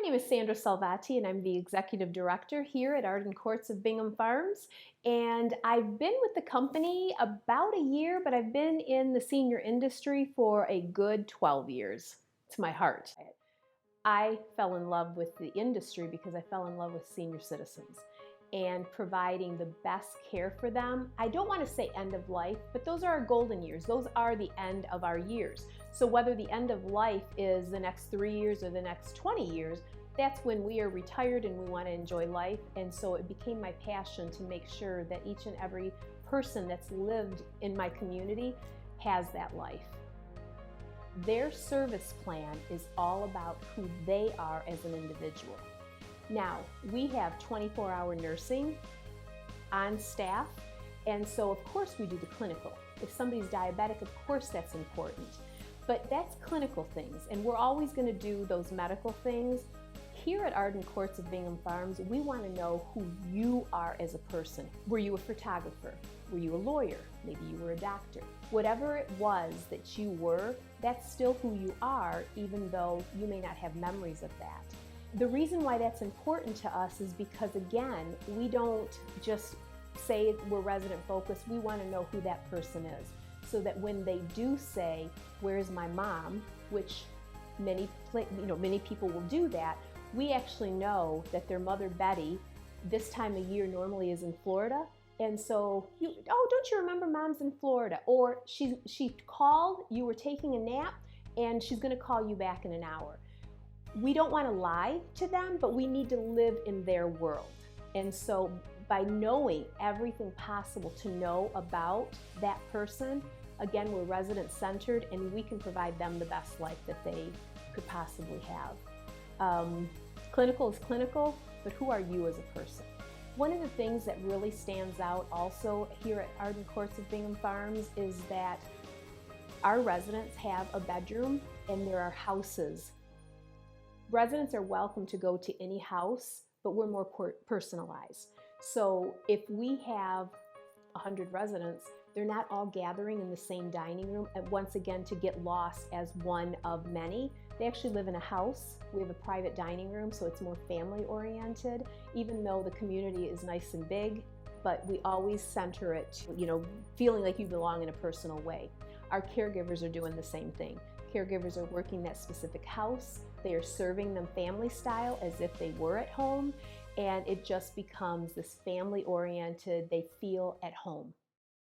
name is Sandra Salvati, and I'm the Executive Director here at Arden Courts of Bingham Farms. And I've been with the company about a year, but I've been in the senior industry for a good 12 years. It's my heart. I fell in love with the industry because I fell in love with senior citizens and providing the best care for them. I don't want to say end of life, but those are our golden years. Those are the end of our years. So whether the end of life is the next 3 years or the next 20 years, that's when we are retired and we want to enjoy life. And so it became my passion to make sure that each and every person that's lived in my community has that life. Their service plan is all about who they are as an individual. Now, we have 24-hour nursing on staff, and so of course we do the clinical. If somebody's diabetic, of course that's important. But that's clinical things, and we're always going to do those medical things. Here at Arden Courts of Bingham Farms, we want to know who you are as a person. Were you a photographer? Were you a lawyer? Maybe you were a doctor. Whatever it was that you were, that's still who you are, even though you may not have memories of that. The reason why that's important to us is because, again, we don't just say we're resident focused. We want to know who that person is, so that when they do say, "Where's my mom?" which many people will do that, we actually know that their mother Betty this time of year normally is in Florida. And so, don't you remember mom's in Florida? Or she called, you were taking a nap, and she's going to call you back in an hour. We don't want to lie to them, but we need to live in their world. And so by knowing everything possible to know about that person, again, we're resident-centered, and we can provide them the best life that they could possibly have. Clinical is clinical, but who are you as a person? One of the things that really stands out also here at Arden Courts of Bingham Farms is that our residents have a bedroom, and there are houses. Residents are welcome to go to any house, but we're more personalized. So if we have 100 residents, they're not all gathering in the same dining room, and once again, to get lost as one of many. They actually live in a house. We have a private dining room, so it's more family oriented, even though the community is nice and big, but we always center it to, feeling like you belong in a personal way. Our caregivers are doing the same thing. Caregivers are working that specific house. They are serving them family style as if they were at home, and it just becomes this family oriented, they feel at home.